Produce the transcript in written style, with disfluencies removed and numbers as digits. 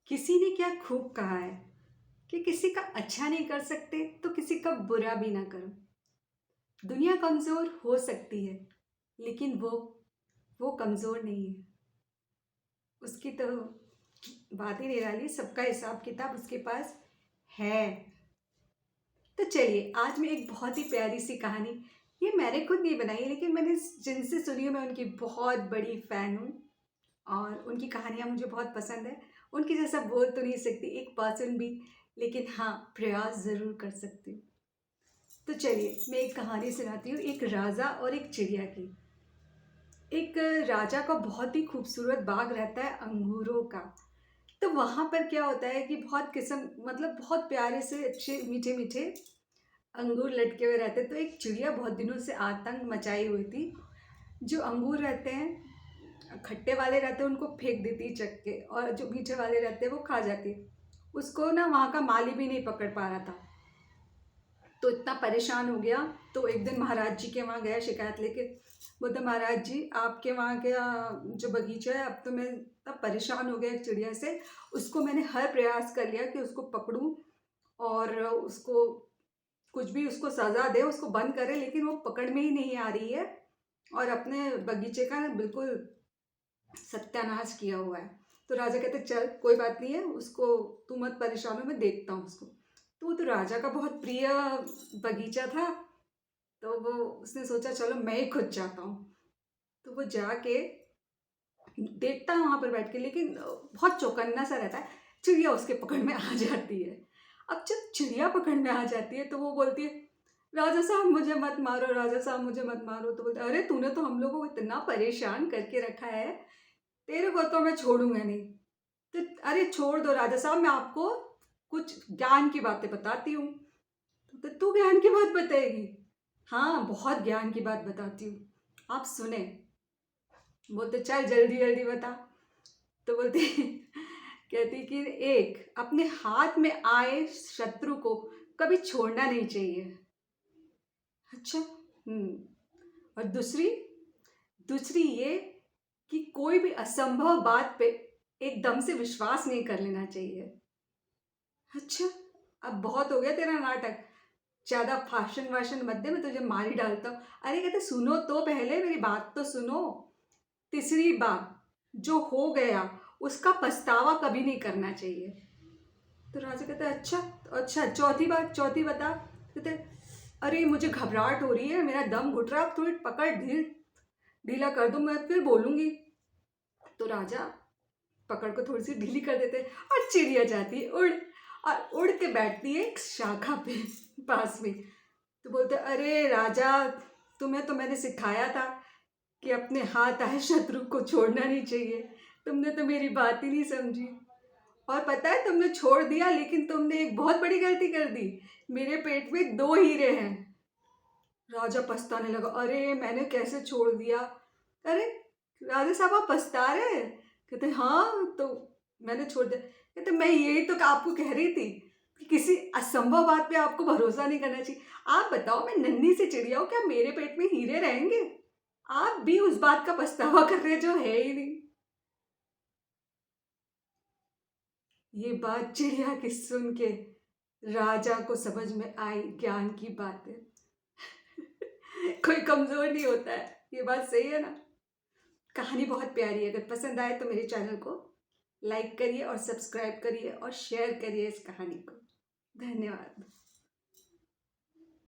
किसी ने क्या खूब कहा है कि किसी का अच्छा नहीं कर सकते तो किसी का बुरा भी ना करो। दुनिया कमज़ोर हो सकती है, लेकिन वो कमज़ोर नहीं है। उसकी तो बात ही निराली, सबका हिसाब किताब उसके पास है। तो चलिए, आज मैं एक बहुत ही प्यारी सी कहानी, ये मैंने खुद नहीं बनाई लेकिन मैंने जिनसे सुनी है, मैं उनकी बहुत बड़ी फ़ैन हूँ और उनकी कहानियाँ मुझे बहुत पसंद है। उनके जैसा बोल तो नहीं सकती एक पर्सन भी, लेकिन हाँ, प्रयास ज़रूर कर सकती हूँ। तो चलिए, मैं एक कहानी सुनाती हूँ, एक राजा और एक चिड़िया की। एक राजा का बहुत ही खूबसूरत बाग रहता है अंगूरों का। तो वहाँ पर क्या होता है कि बहुत किस्म, मतलब बहुत प्यारे से अच्छे मीठे मीठे अंगूर लटके हुए रहते। तो एक चिड़िया बहुत दिनों से आतंक मचाई हुई थी। जो अंगूर रहते हैं, खट्टे वाले रहते हैं, उनको फेंक देती चख के, और जो मीठे वाले रहते हैं वो खा जाती। उसको ना वहाँ का माली भी नहीं पकड़ पा रहा था, तो इतना परेशान हो गया। तो एक दिन महाराज जी के वहाँ गया शिकायत लेके। बोलते, महाराज जी, आपके वहाँ के जो बगीचा है, अब तो मैं इतना परेशान हो गया एक चिड़िया से। उसको मैंने हर प्रयास कर लिया कि उसको पकड़ूं और उसको कुछ भी उसको सज़ा दे, उसको बंद करे, लेकिन वो पकड़ में ही नहीं आ रही है और अपने बगीचे का बिल्कुल सत्यानाश किया हुआ है। तो राजा कहते, चल कोई बात नहीं है, उसको तू मत परेशान हो, मैं देखता हूँ उसको। तो वो तो राजा का बहुत प्रिय बगीचा था, तो वो उसने सोचा चलो मैं ही खुद जाता हूँ। तो वो जाके देखता है वहाँ पर बैठ के, लेकिन बहुत चौकन्ना सा रहता है। चिड़िया उसके पकड़ में आ जाती है। अब जब चिड़िया पकड़ में आ जाती है तो वो बोलती है, राजा साहब मुझे मत मारो, राजा साहब मुझे मत मारो। तो बोलते, अरे तूने तो हम लोगों को इतना परेशान करके रखा है, तेरे को तो मैं छोड़ूंगा नहीं। तो अरे छोड़ दो राजा साहब, मैं आपको कुछ ज्ञान की बातें बताती हूँ। तो तू ज्ञान की बात बताएगी? हाँ, बहुत ज्ञान की बात बताती हूँ, आप सुने। बोलते, चल जल्दी जल्दी बता। तो बोलती कहती कि एक, अपने हाथ में आए शत्रु को कभी छोड़ना नहीं चाहिए। अच्छा। और दूसरी, दूसरी ये कि कोई भी असंभव बात पे एकदम से विश्वास नहीं कर लेना चाहिए। अच्छा, अब बहुत हो गया तेरा नाटक, ज़्यादा भाषण वाषण मत दे, मैं तुझे मार ही डालता हूँ। अरे कहते, सुनो तो पहले, मेरी बात तो सुनो। तीसरी बात, जो हो गया उसका पछतावा कभी नहीं करना चाहिए। तो राजा कहता है, अच्छा अच्छा, चौथी बात, चौथी बता। कहते, अरे मुझे घबराहट हो रही है, मेरा दम घुट रहा, थोड़ी पकड़ ढीला कर दो, मैं फिर बोलूँगी। तो राजा पकड़ को थोड़ी सी ढीली कर देते हैं और चिड़िया जाती है उड़, और उड़ के बैठती है एक शाखा पे पास में। तो बोलते, अरे राजा, तुम्हें तो मैंने सिखाया था कि अपने हाथ आए शत्रु को छोड़ना नहीं चाहिए, तुमने तो मेरी बात ही नहीं समझी। और पता है, तुमने छोड़ दिया, लेकिन तुमने एक बहुत बड़ी गलती कर दी, मेरे पेट में दो हीरे हैं। राजा पछताने लगा, अरे मैंने कैसे छोड़ दिया। अरे राजा साहब, आप पछता रहे हैं? कहते, हाँ तो मैंने छोड़ दिया। कहते, मैं यही तो आपको कह रही थी कि किसी असंभव बात पे आपको भरोसा नहीं करना चाहिए। आप बताओ, मैं नन्ही सी चिड़िया हूँ, क्या मेरे पेट में हीरे रहेंगे? आप भी उस बात का पछतावा कर रहे हैं जो है ही नहीं। ये बात चिड़िया की सुन के राजा को समझ में आई ज्ञान की बातें। कोई कमजोर नहीं होता है, ये बात सही है ना। कहानी बहुत प्यारी है, अगर पसंद आए तो मेरे चैनल को लाइक करिए और सब्सक्राइब करिए और शेयर करिए इस कहानी को। धन्यवाद।